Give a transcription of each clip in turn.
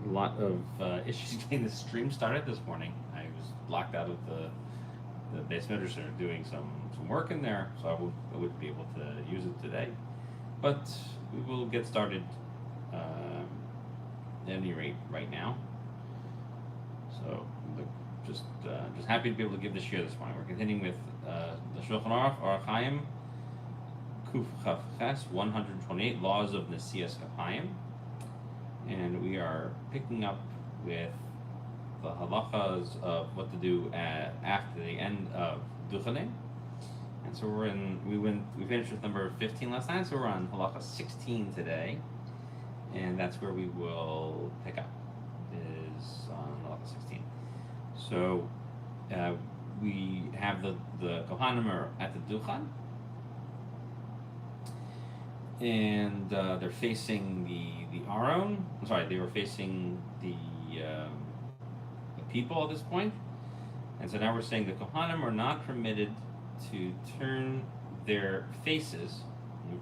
a lot of issues getting the stream started this morning. I was locked out of the base measure center doing some work in there, so I wouldn't be able to use it today. But we will get started at any rate right now. So just happy to be able to give this year this morning. We're continuing with the Shulchan Aruch Orach Chaim Kuf Chaf Ches 128 Laws of Nesias Kapayim, and we are picking up with the halachas of what to do after the end of Duchanim. And so we finished with number 15 last time, so we're on halacha 16 today, and that's where we will pick up, is on halacha 16. So we have the Kohanim are at the Duchan, and they're facing the Aron. I'm sorry, they were facing the people at this point. And so now we're saying the Kohanim are not permitted to turn their faces,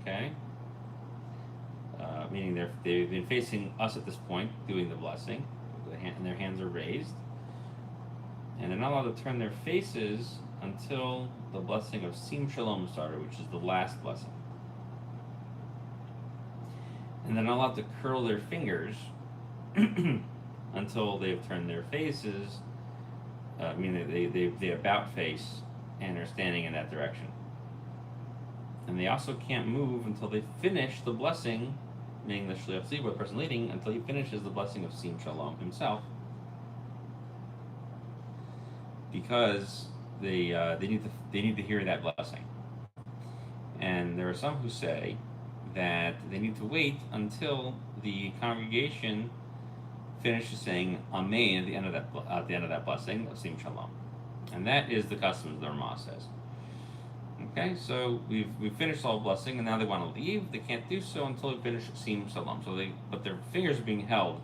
okay? Meaning they've been facing us at this point, doing the blessing, and their hands are raised. And they're not allowed to turn their faces until the blessing of Sim Shalom started, which is the last blessing. And they're not allowed to curl their fingers until they've turned their faces, meaning they about face and are standing in that direction. And they also can't move until they finish the blessing, meaning the Shliach Tzibur, the person leading, until he finishes the blessing of Sim Shalom himself, because they need to hear that blessing. And there are some who say that they need to wait until the congregation finishes saying Amen at the end of that blessing of Sim Shalom, and that is the custom, as the Ramah says. Okay, so we've finished all blessing, and now they want to leave. They can't do so until they finish Sim Shalom. But their fingers are being held.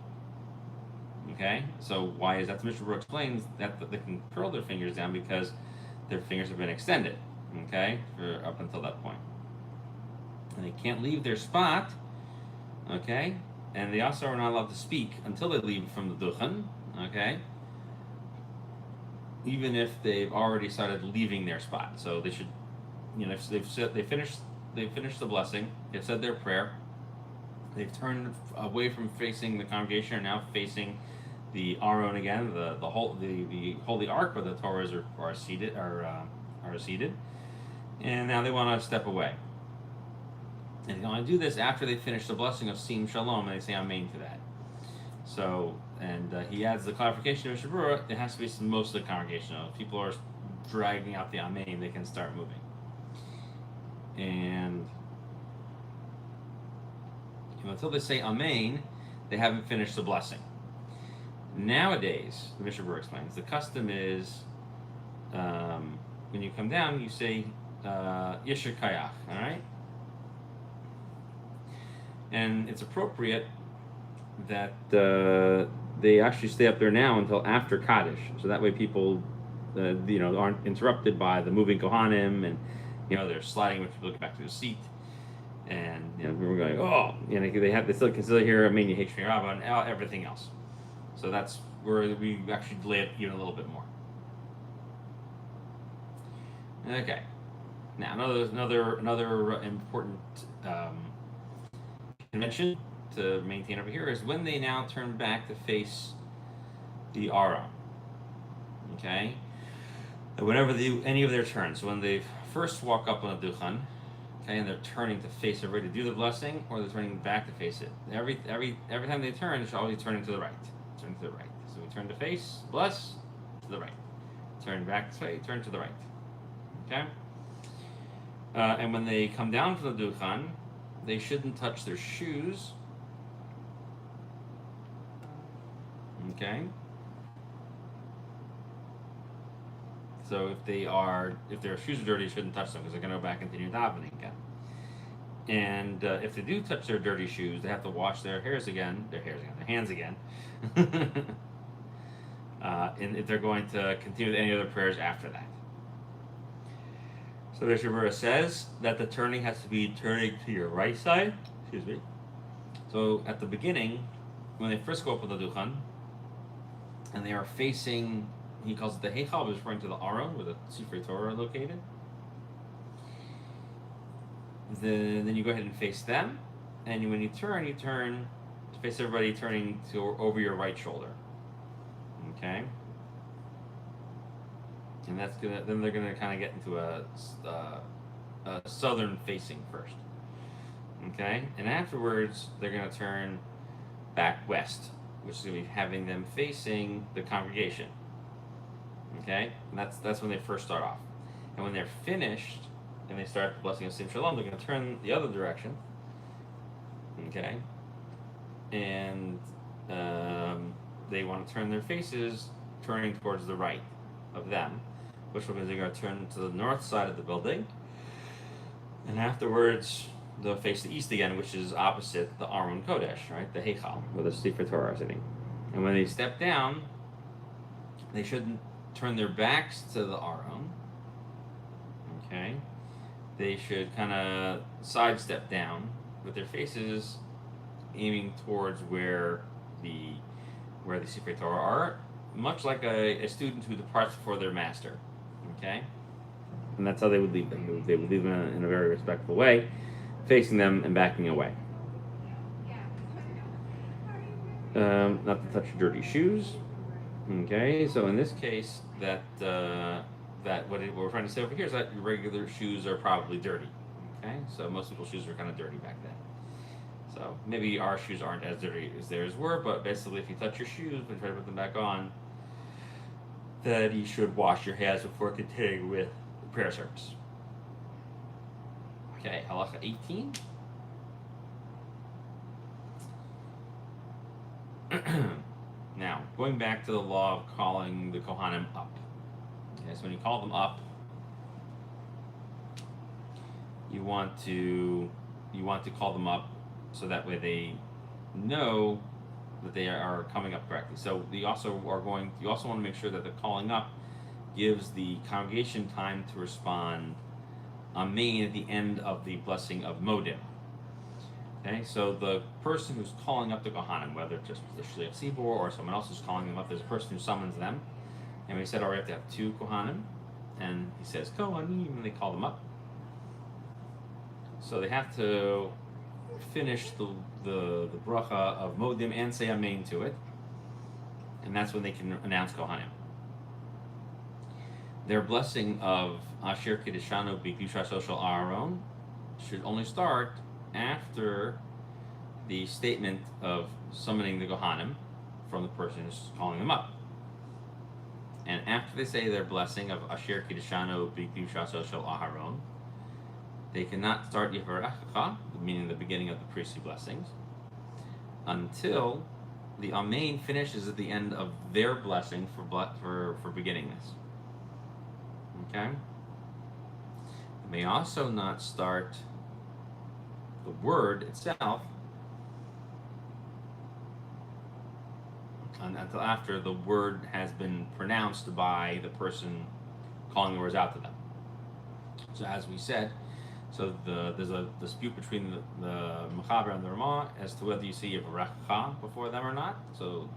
Okay, so why is that? Mishnah Berurah explains that they can curl their fingers down because their fingers have been extended. Okay, for up until that point. And they can't leave their spot, okay? And they also are not allowed to speak until they leave from the Duchan, okay? Even if they've already started leaving their spot. So they should, if they finished the blessing, they've said their prayer, they've turned away from facing the congregation, are now facing the Aron again, the holy ark where the Torahs are seated, and now they want to step away. And they want to do this after they finish the blessing of Sim Shalom, and they say Amen to that. So, and he adds the clarification of Mishnah Berurah, it has to be most of the congregation. If people are dragging out the Amen, they can start moving. And until they say Amen, they haven't finished the blessing. Nowadays, the Mishnah Berurah explains, the custom is when you come down, you say Yeshir Kayach, all right? And it's appropriate that they actually stay up there now until after Kaddish, so that way people, aren't interrupted by the moving Kohanim, and they're sliding when people get back to the seat, and we're going, they still can still hear Amen Yehi Shmei Rabba and everything else. So that's where we actually delay it even a little bit more. Okay, now another important convention to maintain over here is when they now turn back to face the Aron. Okay, whenever any of their turns, when they first walk up on the Duchan, okay, and they're turning to face it, ready to do the blessing, or they're turning back to face it. Every time they turn, it's always turning to the right. Turn to the right. So we turn to face, bless, to the right. Turn back this way, turn to the right. Okay. And when they come down from the Duchan, they shouldn't touch their shoes. Okay. So if their shoes are dirty, you shouldn't touch them because they're going to go back and continue davening again. And if they do touch their dirty shoes, they have to wash their hands again. And if they're going to continue with any other prayers after that. So the Berurah says that the turning has to be turning to your right side. Excuse me. So at the beginning, when they first go up with the Duchan, and they are facing, he calls it the Heichal, referring to the Aron, where the Sifrei Torah are located. Then you go ahead and face them, and when you turn to face everybody, turning to over your right shoulder. Okay, and that's gonna. Then they're gonna kind of get into a southern facing first. Okay, and afterwards they're gonna turn back west, which is gonna be having them facing the congregation. Okay, and that's when they first start off, and when they're finished and they start the blessing of Sim Shalom, they're gonna turn the other direction. Okay, and they want to turn their faces turning towards the right of them, which means they're going to turn to the north side of the building, and afterwards they'll face the east again, which is opposite the Aron Kodesh, right, the Heichal, where the Sifrei Torah are sitting. And when they step down, they shouldn't turn their backs to the Aron. Okay, they should kind of sidestep down with their faces aiming towards where the Sifrei Torah are, much like a student who departs before their master. Okay, and that's how they would leave them. They would leave them in a very respectful way, facing them and backing away. Not to touch dirty shoes. Okay, so in this case, that what we're trying to say over here is that your regular shoes are probably dirty. Okay, so most people's shoes were kind of dirty back then. So maybe our shoes aren't as dirty as theirs were, but basically if you touch your shoes and try to put them back on, that you should wash your hands before continuing with the prayer service. Okay, halacha 18. Now, going back to the law of calling the Kohanim up. Okay, so when you call them up, you want to call them up so that way they know that they are coming up correctly. So you also want to make sure that the calling up gives the congregation time to respond amen at the end of the blessing of Modim. Okay, so the person who's calling up the Kohanim, whether it's just the Shliach Tzibor or someone else who's calling them up, there's a person who summons them. And we said, all right, we have to have two Kohanim, and he says Kohanim, and they call them up. So they have to finish the bracha of Modim and say amen to it, and that's when they can announce Kohanim. Their blessing of Asher Kiddishanu B'Kedusha Shel Aaron should only start after the statement of summoning the Kohanim from the person who's calling them up. And after they say their blessing of Asher Kiddishanu B'Kedusha Shel Aaron, they cannot start Yivarechecha, meaning the beginning of the priestly blessings, until the Amen finishes at the end of their blessing for beginning this. Okay? They may also not start the word itself until after the word has been pronounced by the person calling the words out to them. So as we said, there's a dispute between the Mechaber and the Ramah as to whether you say Yivarechecha before them or not. So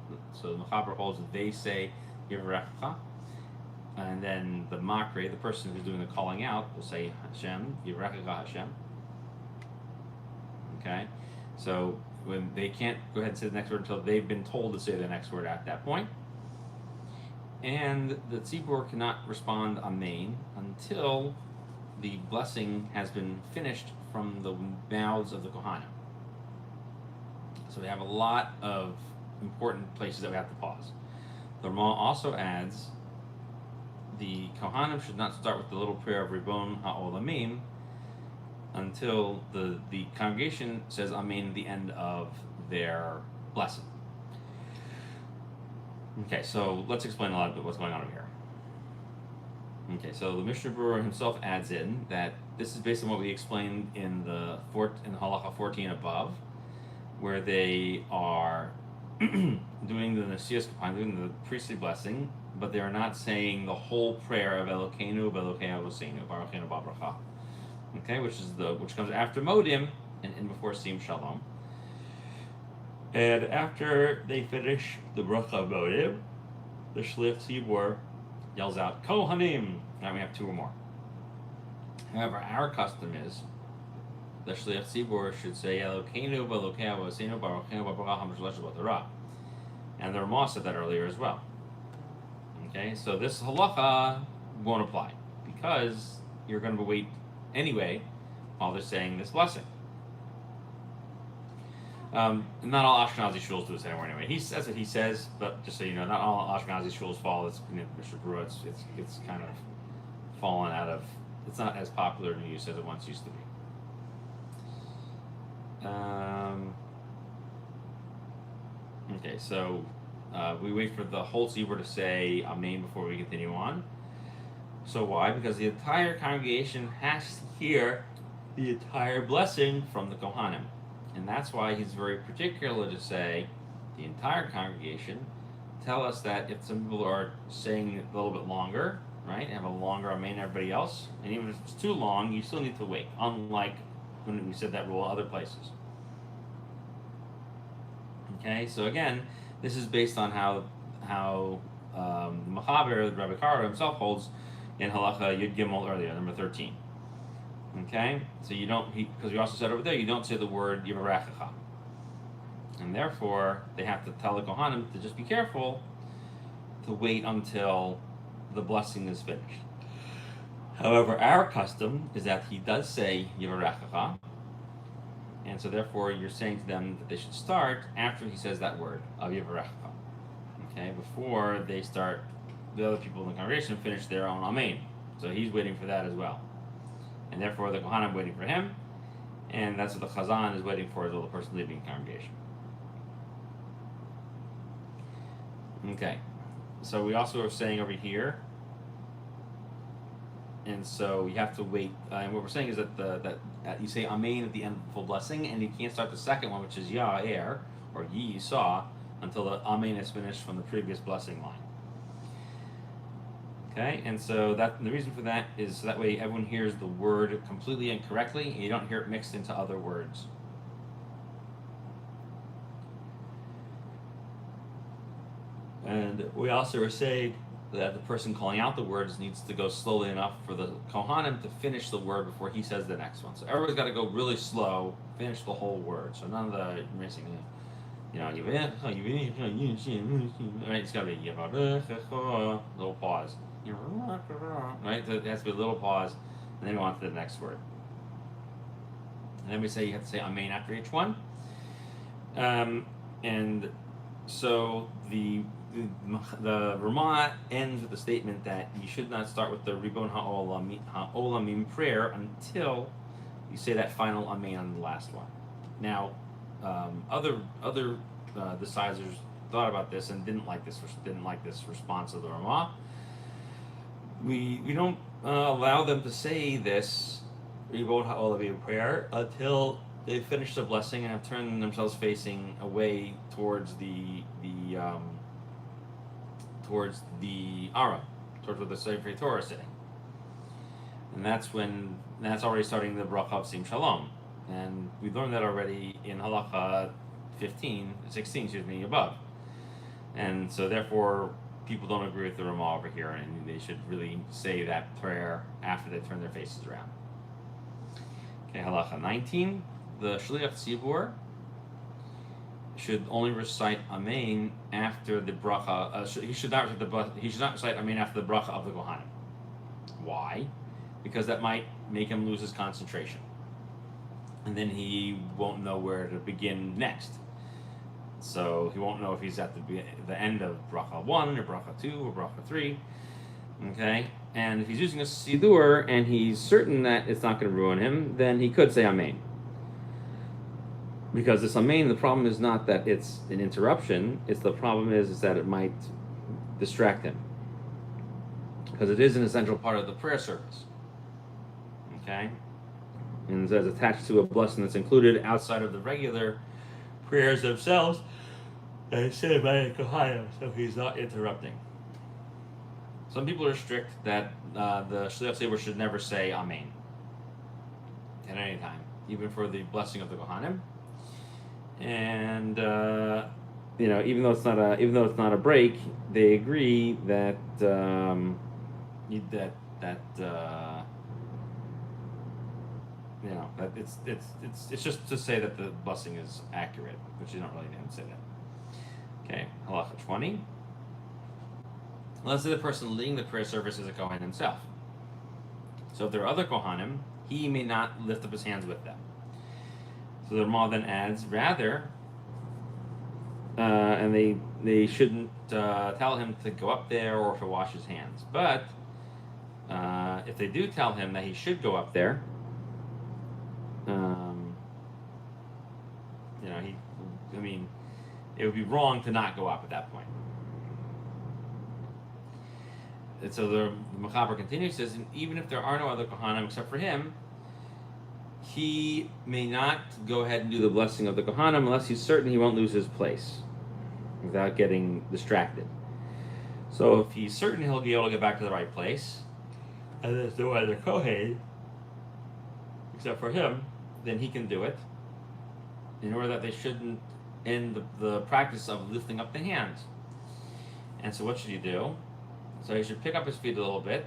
the Mechaber holds that they say Yivarechecha, and then the Makre, the person who's doing the calling out, will say Hashem, Yivarechecha Hashem. Okay, so when they can't go ahead and say the next word until they've been told to say the next word at that point. And the Tzibor cannot respond Amen until the blessing has been finished from the mouths of the Kohanim. So we have a lot of important places that we have to pause. The Ramah also adds the Kohanim should not start with the little prayer of Ribon HaOlamim until the congregation says Amen at the end of their blessing. Okay, so let's explain a lot of what's going on over here. Okay, so the Mishnah Berurah himself adds in that this is based on what we explained in the Halacha 14 above, where they are doing the Nesias Kapan, doing the priestly blessing, but they are not saying the whole prayer of Elokeinu, Belokei Avosenu, Barucheinu Babracha. Okay, which comes after Modim and before Sim Shalom. And after they finish the bracha modim, the shliach tzibur yells out Kohanim. Now we have two or more. However, our custom is the shliach tzibur should say Elokeinu v'Elokei Avoseinu Barucheinu v'Baracham Shlosh B'Torah, and the Ramah said that earlier as well. Okay, so this halacha won't apply because you're going to wait anyway while they're saying this blessing. Not all Ashkenazi shuls do this anyway. That's what he says, but just so you know, not all Ashkenazi shuls follow this. Mr. Berurah, it's kind of fallen out of. It's not as popular in use as it once used to be. Okay, so we wait for the whole tzibur to say Amen before we continue on. So why? Because the entire congregation has to hear the entire blessing from the Kohanim. And that's why he's very particular to say the entire congregation. Tell us that if some people are saying a little bit longer, right, have a longer Amen than everybody else, and even if it's too long, you still need to wait, unlike when we said that rule in other places. Okay, so again, this is based on how Machaber, Rabbi Karo himself, holds in Halacha Yud Gimel earlier, number 13. Okay, so you don't, because we also said over there, you don't say the word Yivarechecha. And therefore, they have to tell the Kohanim to just be careful to wait until the blessing is finished. However, our custom is that he does say Yivarechecha, and so therefore you're saying to them that they should start after he says that word of Yivarechecha. Okay, before they start, the other people in the congregation finish their own Amen. So he's waiting for that as well. And therefore the Kohanim waiting for him, and that's what the Chazan is waiting for as well, the person leaving the congregation. Okay, so we also are saying over here, and so you have to wait. And what we're saying is that you say Amen at the end of the full blessing, and you can't start the second one, which is Ya'er or Ye saw, until the Amen is finished from the previous blessing line. Okay, and so the reason for that is so that way everyone hears the word completely and correctly, and you don't hear it mixed into other words. And we also are saying that the person calling out the words needs to go slowly enough for the Kohanim to finish the word before he says the next one. So everybody's got to go really slow, finish the whole word. So none of the missing, right? It's got to be little pause. Right? So it has to be a little pause, and then go on to the next word. And then we say you have to say Amen after each one. And so the Ramah ends with the statement that you should not start with the Ribon Ha'olamim prayer until you say that final Amen on the last one. Now, other decisors thought about this and didn't like this response of the Ramah. We don't allow them to say this Ribon Ha'olamim prayer until they finish the blessing and have turned themselves facing away towards the Aron, towards where the Sefer Torah is sitting. And that's already starting the bracha of Sim Shalom. And we learned that already in Halacha 16, above. And so therefore, people don't agree with the Ramah over here, and they should really say that prayer after they turn their faces around. Okay, Halacha 19. The Shliach Tzibur should only recite Amen after the bracha. He should not recite Amen after the bracha of the Kohanim. Why? Because that might make him lose his concentration, and then he won't know where to begin next. So he won't know if he's at the end of bracha 1 or bracha 2 or bracha 3. Okay, and if he's using a sidur and he's certain that it's not going to ruin him, then he could say Amen. Because this Amen, the problem is not that it's an interruption, the problem is that it might distract him. Because it is an essential part of the prayer service. Okay? And it's attached to a blessing that's included outside of the regular prayers themselves, and it's said by the Kohanim, so he's not interrupting. Some people are strict that the Shliach Tzibur should never say Amen at any time, even for the blessing of the Kohanim. and even though it's not a break, they agree that that that that it's just to say that the blessing is accurate, which you don't really need to say that. Okay, halacha 20. Let's say the person leading the prayer service is a kohen himself. So if there are other kohanim, he may not lift up his hands with them. So the Ramah then adds, rather, and they shouldn't tell him to go up there or to wash his hands. But if they do tell him that he should go up there, it would be wrong to not go up at that point. And so the Mechaber continues, says, and even if there are no other Kohanim except for him, he may not go ahead and do the blessing of the Kohanim unless he's certain he won't lose his place without getting distracted. So if he's certain he'll be able to get back to the right place, and there's no other Kohen except for him, then he can do it, in order that they shouldn't end the practice of lifting up the hands. And so what should you do? So he should pick up his feet a little bit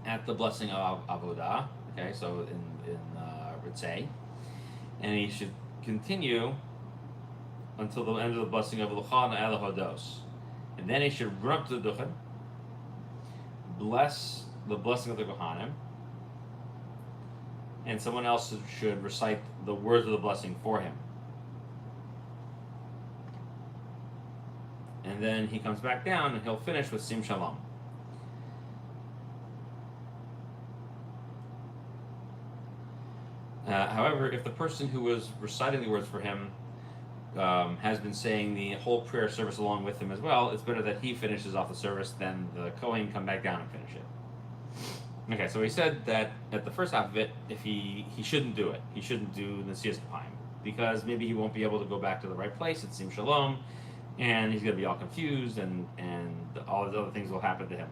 at the blessing of Avodah, okay, so in Ritzei, and he should continue until the end of the blessing of Lucha Na'el Hodos. And then he should run up to the Duchen, bless the blessing of the Kohanim, and someone else should recite the words of the blessing for him. And then he comes back down and he'll finish with Sim Shalom. However, if the person who was reciting the words for him has been saying the whole prayer service along with him as well, it's better that he finishes off the service than the Kohen come back down and finish it. Okay, so he said that at the first half of it, if he shouldn't do it. He shouldn't do the Siyas Kapayim, because maybe he won't be able to go back to the right place at Sim Shalom, and he's going to be all confused, and all these other things will happen to him,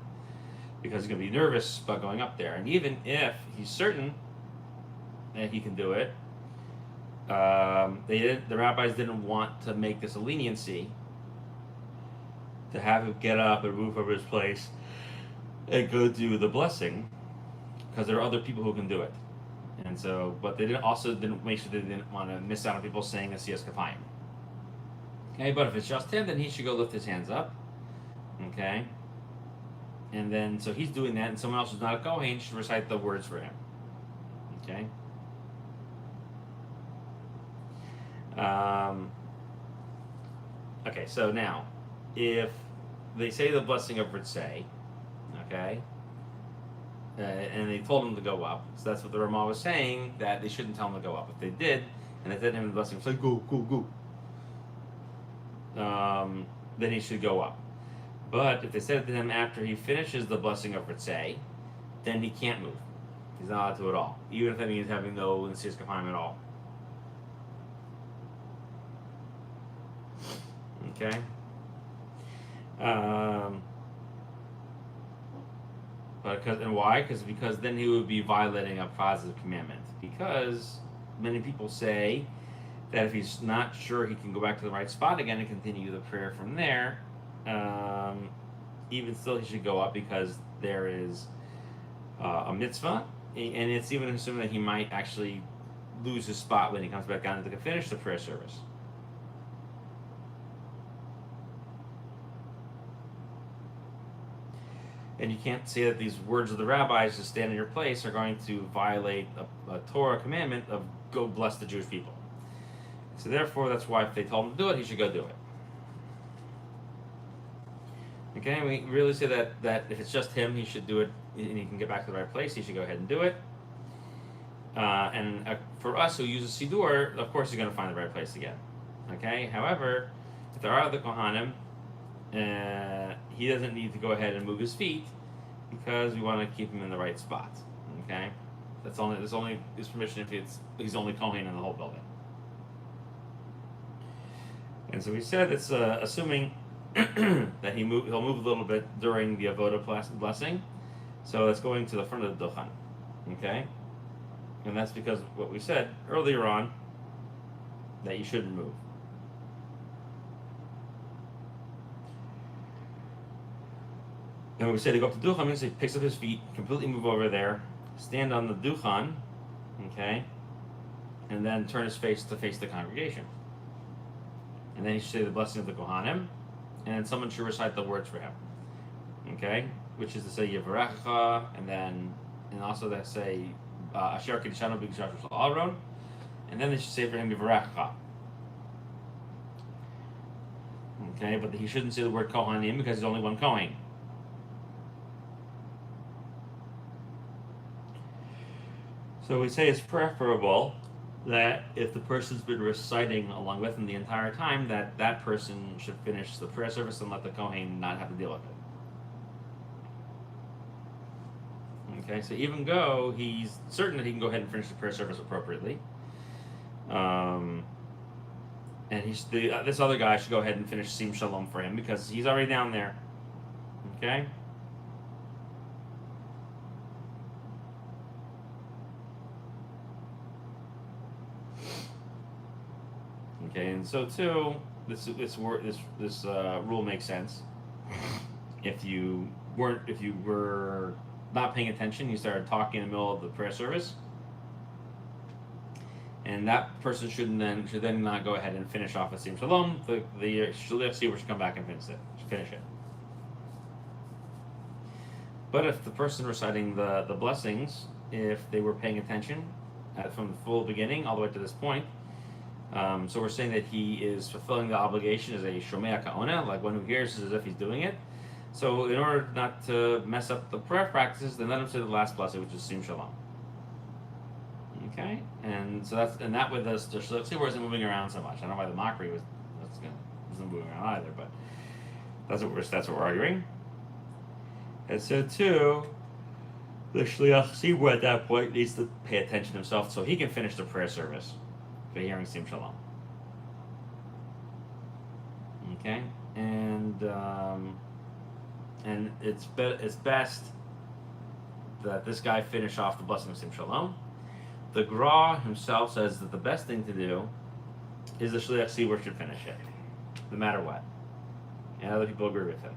because he's going to be nervous about going up there. And even if he's certain that he can do it, the rabbis didn't want to make this a leniency, to have him get up and move over his place and go do the blessing, because there are other people who can do it. And so, but they didn't make sure they didn't want to miss out on people saying the Siyas Kapayim. Okay, but if it's just him, then he should go lift his hands up. Okay, and then so he's doing that, and someone else who's not a Kohen should recite the words for him. Okay. Okay, so now, if they say the blessing of Ritzei, okay, and they told him to go up, so that's what the Ramah was saying, that they shouldn't tell him to go up. If they did, and they said to him the blessing, it's like, go, then he should go up. But if they said to him after he finishes the blessing of Ritzei, then he can't move. He's not allowed to at all, even if that means having no Siyas Kapayim at all. Okay. Why? Because then he would be violating a positive commandment. Because many people say that if he's not sure he can go back to the right spot again and continue the prayer from there, even still he should go up, because there is a mitzvah, and it's even assuming that he might actually lose his spot when he comes back down to finish the prayer service. And you can't say that these words of the rabbis to stand in your place are going to violate a Torah commandment of go bless the Jewish people. So therefore, that's why if they told him to do it, he should go do it. Okay, we really say that if it's just him, he should do it, and he can get back to the right place, he should go ahead and do it. And for us who use a Sidur, of course he's going to find the right place again. Okay, however, if there are other Kohanim, he doesn't need to go ahead and move his feet, because we want to keep him in the right spot. Okay, there's only his permission if he's only Kohen in the whole building. And so we said it's assuming that he'll move a little bit during the Avodah blessing, so it's going to the front of the Duchen. Okay, and that's because what we said earlier on that you shouldn't move. And when we say to go up to Duchan, means he picks up his feet, completely move over there, stand on the Duchan, okay, and then turn his face to face the congregation. And then he should say the blessing of the Kohanim, and someone should recite the words for him, okay, which is to say Yevarecha, and also they say Asher Kedishanu B'Kishar Shel Aaron, and then they should say for him Yevarecha. Okay, but he shouldn't say the word Kohanim because there's only one Kohen. So we say it's preferable that if the person's been reciting along with him the entire time, that person should finish the prayer service and let the Kohen not have to deal with it. Okay, so even though he's certain that he can go ahead and finish the prayer service appropriately, and this other guy should go ahead and finish Sim Shalom for him because he's already down there. Okay? Okay, and so too, this rule makes sense. If you were not paying attention, you started talking in the middle of the prayer service, and that person should then not go ahead and finish off a Sim Shalom. The Shliach Tzibur should come back and finish it. But if the person reciting the blessings, if they were paying attention from the full beginning all the way to this point. So we're saying that he is fulfilling the obligation as a Shomea Ka'ona, like one who hears as if he's doing it. So in order not to mess up the prayer practices, then let him say the last blessing, which is Sim Shalom. Okay, and so that with us, the Shliach Tzibur isn't moving around so much. I don't know why the mockery wasn't moving around either, but that's what we're arguing. And so too, the Shliach Tzibur at that point needs to pay attention himself so he can finish the prayer service for hearing Sim Shalom. Okay, and it's best that this guy finish off the blessing of Sim Shalom. The Gra himself says that the best thing to do is the Shliach Tzibur should finish it, no matter what. And other people agree with him.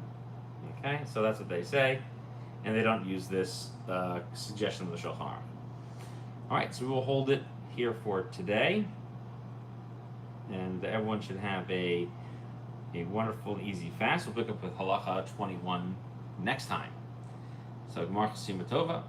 Okay, so that's what they say, and they don't use this suggestion of the Shulchan Aruch. All right, so we will hold it here for today, and everyone should have a wonderful, easy fast. We'll pick up with Halacha 21 next time. So, Gemara Chasima Tova.